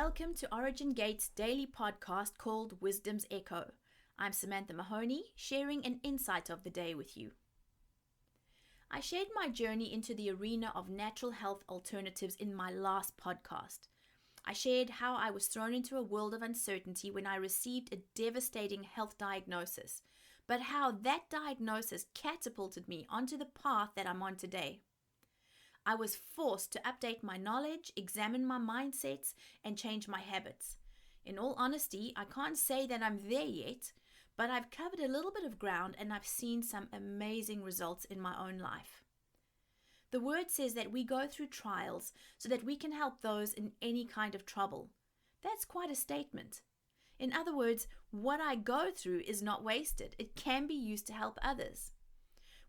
Welcome to Origin Gate's daily podcast called Wisdom's Echo. I'm Samantha Mahoney, sharing an insight of the day with you. I shared my journey into the arena of natural health alternatives in my last podcast. I shared how I was thrown into a world of uncertainty when I received a devastating health diagnosis, but how that diagnosis catapulted me onto the path that I'm on today. I was forced to update my knowledge, examine my mindsets, and change my habits. In all honesty, I can't say that I'm there yet, but I've covered a little bit of ground and I've seen some amazing results in my own life. The word says that we go through trials so that we can help those in any kind of trouble. That's quite a statement. In other words, what I go through is not wasted. It can be used to help others.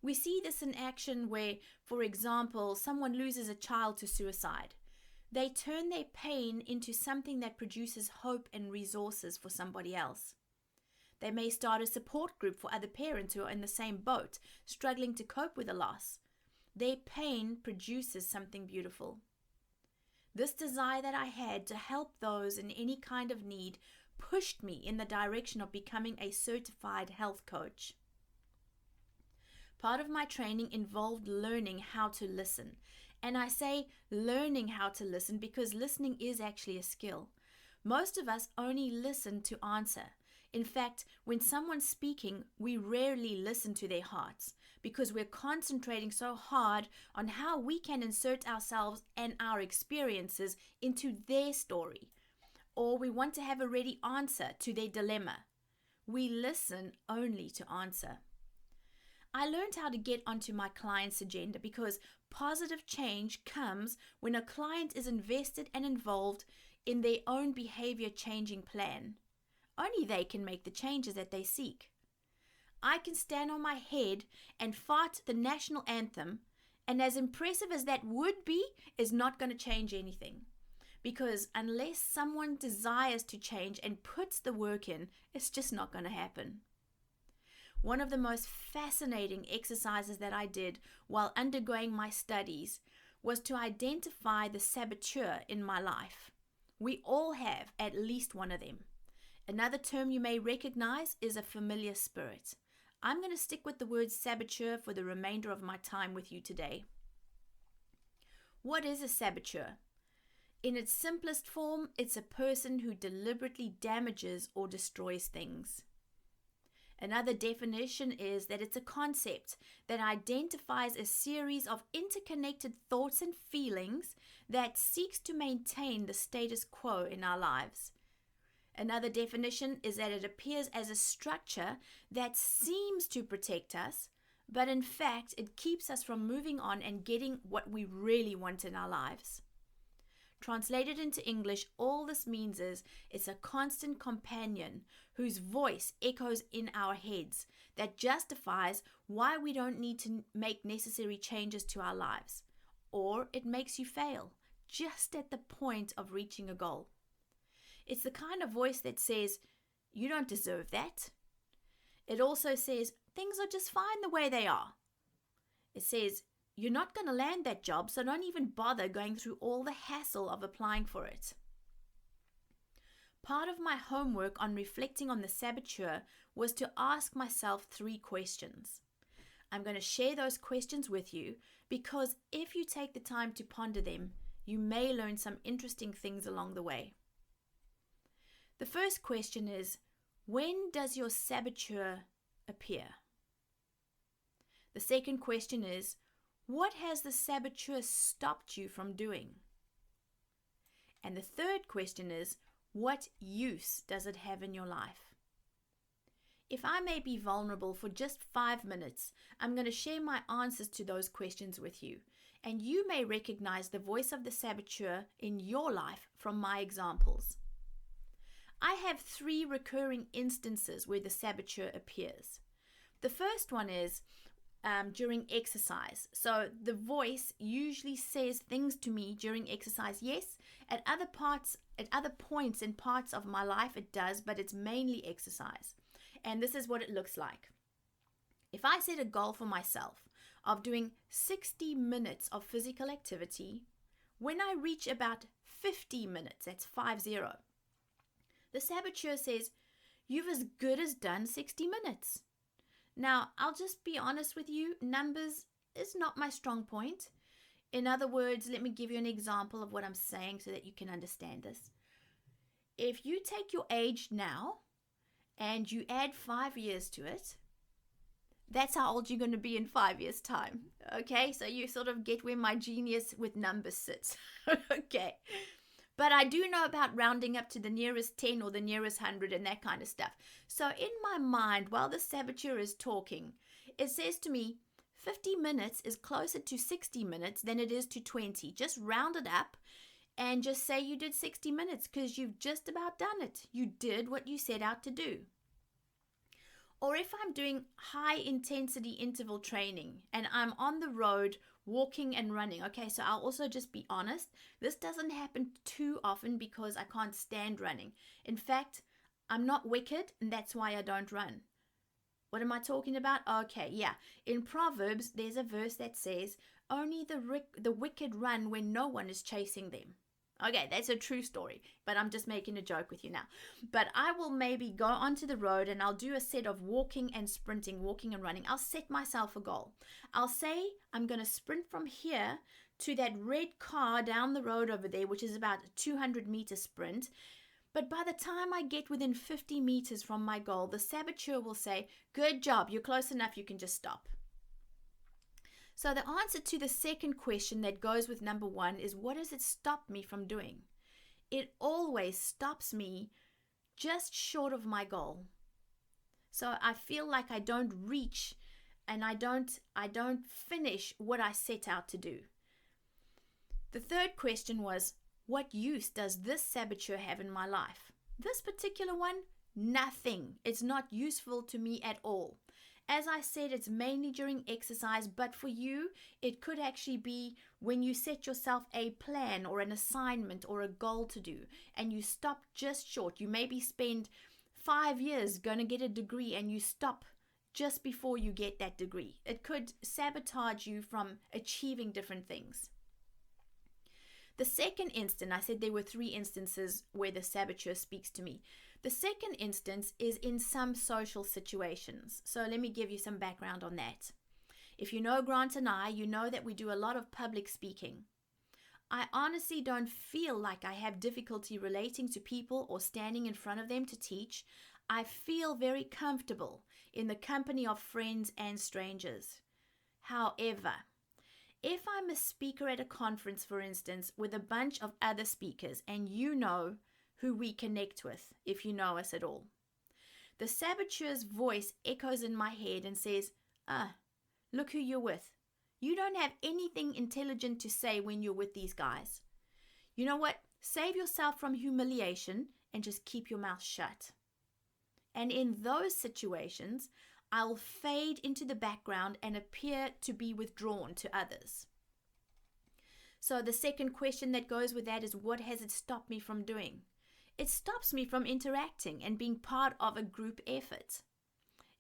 We see this in action where, for example, someone loses a child to suicide. They turn their pain into something that produces hope and resources for somebody else. They may start a support group for other parents who are in the same boat, struggling to cope with a loss. Their pain produces something beautiful. This desire that I had to help those in any kind of need pushed me in the direction of becoming a certified health coach. Part of my training involved learning how to listen. And I say learning how to listen because listening is actually a skill. Most of us only listen to answer. In fact, when someone's speaking, we rarely listen to their hearts because we're concentrating so hard on how we can insert ourselves and our experiences into their story. Or we want to have a ready answer to their dilemma. We listen only to answer. I learned how to get onto my client's agenda because positive change comes when a client is invested and involved in their own behavior changing plan. Only they can make the changes that they seek. I can stand on my head and fart the national anthem, and as impressive as that would be, is not going to change anything. Because unless someone desires to change and puts the work in, it's just not going to happen. One of the most fascinating exercises that I did while undergoing my studies was to identify the saboteur in my life. We all have at least one of them. Another term you may recognize is a familiar spirit. I'm going to stick with the word saboteur for the remainder of my time with you today. What is a saboteur? In its simplest form, it's a person who deliberately damages or destroys things. Another definition is that it's a concept that identifies a series of interconnected thoughts and feelings that seeks to maintain the status quo in our lives. Another definition is that it appears as a structure that seems to protect us, but in fact it keeps us from moving on and getting what we really want in our lives. Translated into English, all this means is it's a constant companion whose voice echoes in our heads that justifies why we don't need to make necessary changes to our lives. Or it makes you fail just at the point of reaching a goal. It's the kind of voice that says, you don't deserve that. It also says, things are just fine the way they are. It says, you're not going to land that job, so don't even bother going through all the hassle of applying for it. Part of my homework on reflecting on the saboteur was to ask myself 3 questions. I'm going to share those questions with you because if you take the time to ponder them, you may learn some interesting things along the way. The first question is, when does your saboteur appear? The second question is, what has the saboteur stopped you from doing? And the third question is, what use does it have in your life? If I may be vulnerable for just 5 minutes, I'm going to share my answers to those questions with you, and you may recognize the voice of the saboteur in your life from my examples. I have 3 recurring instances where the saboteur appears. The first one is during exercise. So the voice usually says things to me during exercise. Yes, at other points in parts of my life it does, but it's mainly exercise. And this is what it looks like. If I set a goal for myself of doing 60 minutes of physical activity, when I reach about 50 minutes. That's 50. The saboteur says, you've as good as done 60 minutes. Now, I'll just be honest with you, numbers is not my strong point. In other words, let me give you an example of what I'm saying so that you can understand this. If you take your age now and you add 5 years to it, that's how old you're going to be in 5 years' time. Okay, so you sort of get where my genius with numbers sits. Okay, but I do know about rounding up to the nearest 10 or the nearest 100 and that kind of stuff. So in my mind, while the saboteur is talking, it says to me, 50 minutes is closer to 60 minutes than it is to 20. Just round it up and just say you did 60 minutes because you've just about done it. You did what you set out to do. Or if I'm doing high intensity interval training and I'm on the road walking and running. Okay, so I'll also just be honest. This doesn't happen too often because I can't stand running. In fact, I'm not wicked and that's why I don't run. What am I talking about? Okay, yeah. In Proverbs, there's a verse that says, only the wicked run when no one is chasing them. Okay, that's a true story, but I'm just making a joke with you now. But I will maybe go onto the road and I'll do a set of walking and sprinting, walking and running. I'll set myself a goal. I'll say I'm going to sprint from here to that red car down the road over there, which is about a 200-meter sprint. But by the time I get within 50 meters from my goal, the saboteur will say, good job, you're close enough, you can just stop. So the answer to the second question that goes with number one is, what does it stop me from doing? It always stops me just short of my goal. So I feel like I don't reach and I don't finish what I set out to do. The third question was, what use does this saboteur have in my life? This particular one, nothing. It's not useful to me at all. As I said, it's mainly during exercise, but for you, it could actually be when you set yourself a plan or an assignment or a goal to do, and you stop just short. You maybe spend 5 years going to get a degree, and you stop just before you get that degree. It could sabotage you from achieving different things. The second instance, I said there were 3 instances where the saboteur speaks to me. The second instance is in some social situations. So let me give you some background on that. If you know Grant and I, you know that we do a lot of public speaking. I honestly don't feel like I have difficulty relating to people or standing in front of them to teach. I feel very comfortable in the company of friends and strangers. However, if I'm a speaker at a conference, for instance, with a bunch of other speakers, and you know who we connect with, if you know us at all, the saboteur's voice echoes in my head and says, look who you're with. You don't have anything intelligent to say when you're with these guys. You know what? Save yourself from humiliation and just keep your mouth shut. And in those situations, I'll fade into the background and appear to be withdrawn to others. So the second question that goes with that is, what has it stopped me from doing? It stops me from interacting and being part of a group effort.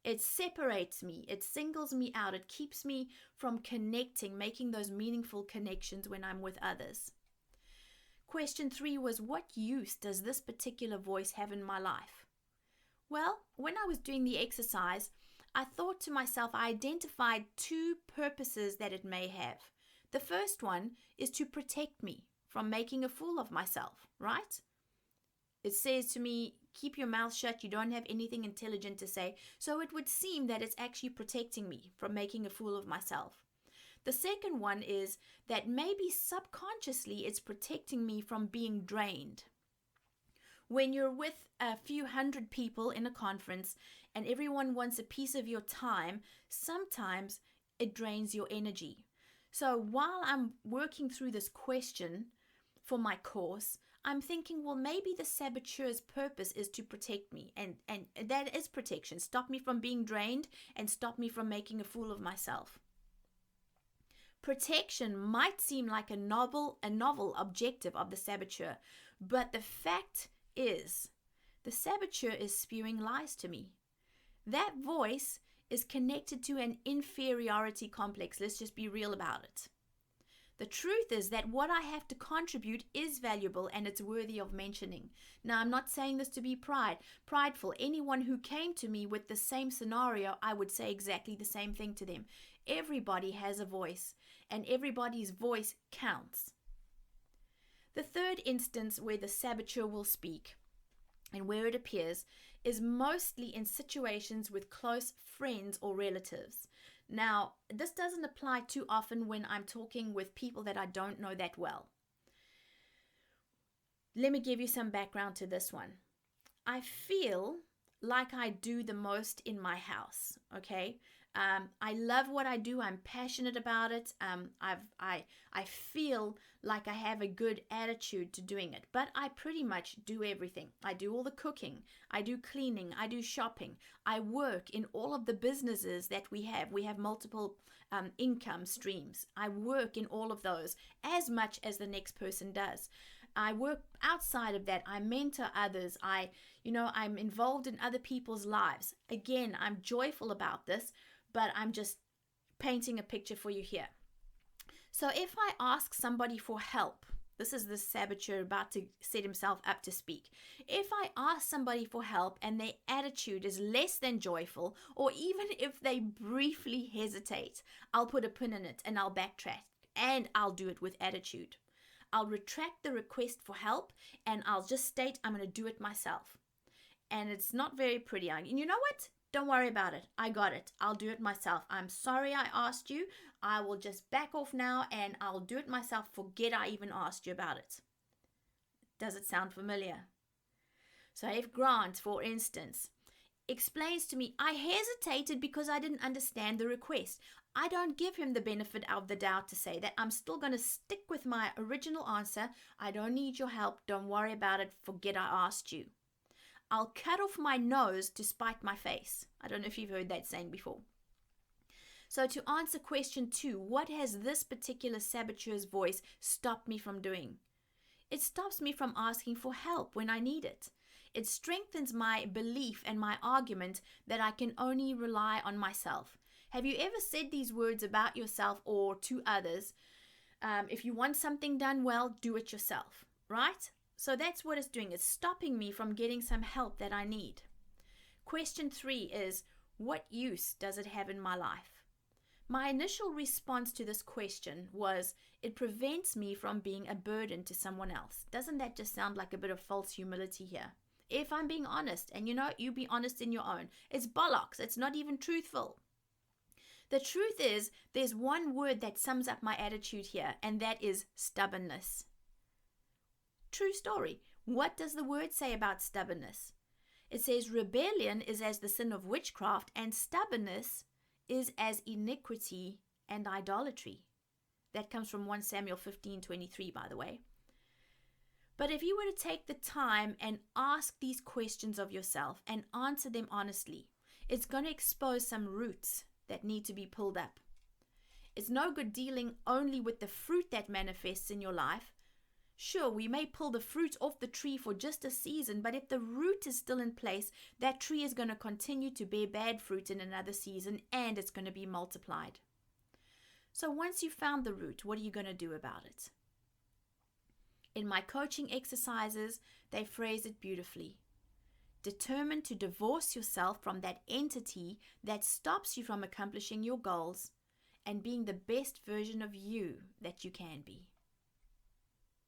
It separates me. It singles me out. It keeps me from connecting, making those meaningful connections when I'm with others. Question 3 was, what use does this particular voice have in my life? Well, when I was doing the exercise, I thought to myself, I identified 2 purposes that it may have. The first one is to protect me from making a fool of myself, right? It says to me, keep your mouth shut, you don't have anything intelligent to say. So it would seem that it's actually protecting me from making a fool of myself. The second one is that maybe subconsciously it's protecting me from being drained. When you're with a few hundred people in a conference and everyone wants a piece of your time, sometimes it drains your energy. So while I'm working through this question for my course, I'm thinking, well, maybe the saboteur's purpose is to protect me. And that is protection. Stop me from being drained and stop me from making a fool of myself. Protection might seem like a novel objective of the saboteur, but the fact is, the saboteur is spewing lies to me. That voice is connected to an inferiority complex. Let's just be real about it. The truth is that what I have to contribute is valuable and it's worthy of mentioning. Now, I'm not saying this to be prideful. Anyone who came to me with the same scenario, I would say exactly the same thing to them. Everybody has a voice, and everybody's voice counts. The third instance where the saboteur will speak and where it appears is mostly in situations with close friends or relatives. Now, this doesn't apply too often when I'm talking with people that I don't know that well. Let me give you some background to this one. I feel like I do the most in my house, okay? I love what I do. I'm passionate about it. I feel like I have a good attitude to doing it, but I pretty much do everything. I do all the cooking. I do cleaning. I do shopping. I work in all of the businesses that we have. We have multiple income streams. I work in all of those as much as the next person does. I work outside of that. I mentor others. I'm involved in other people's lives. Again, I'm joyful about this, but I'm just painting a picture for you here. So if I ask somebody for help, this is the saboteur about to set himself up to speak. If I ask somebody for help and their attitude is less than joyful, or even if they briefly hesitate, I'll put a pin in it and I'll backtrack, and I'll do it with attitude. I'll retract the request for help and I'll just state I'm going to do it myself. And it's not very pretty. And you know what? Don't worry about it. I got it. I'll do it myself. I'm sorry I asked you. I will just back off now and I'll do it myself. Forget I even asked you about it. Does it sound familiar? So if Grant, for instance, explains to me, I hesitated because I didn't understand the request. I don't give him the benefit of the doubt to say that. I'm still going to stick with my original answer. I don't need your help. Don't worry about it. Forget I asked you. I'll cut off my nose to spite my face. I don't know if you've heard that saying before. So to answer question 2, what has this particular saboteur's voice stopped me from doing? It stops me from asking for help when I need it. It strengthens my belief and my argument that I can only rely on myself. Have you ever said these words about yourself or to others? If you want something done well, do it yourself, right? So that's what it's doing. It's stopping me from getting some help that I need. Question 3 is, what use does it have in my life? My initial response to this question was, it prevents me from being a burden to someone else. Doesn't that just sound like a bit of false humility here? If I'm being honest, and you be honest in your own, it's bollocks. It's not even truthful. The truth is, there's one word that sums up my attitude here, and that is stubbornness. True story. What does the word say about stubbornness? It says rebellion is as the sin of witchcraft, and stubbornness is as iniquity and idolatry. That comes from 1 Samuel 15:23, by the way. But if you were to take the time and ask these questions of yourself and answer them honestly, it's going to expose some roots that need to be pulled up. It's no good dealing only with the fruit that manifests in your life. Sure, we may pull the fruit off the tree for just a season, but if the root is still in place, that tree is going to continue to bear bad fruit in another season, and it's going to be multiplied. So once you've found the root, what are you going to do about it? In my coaching exercises, they phrase it beautifully. Determine to divorce yourself from that entity that stops you from accomplishing your goals and being the best version of you that you can be.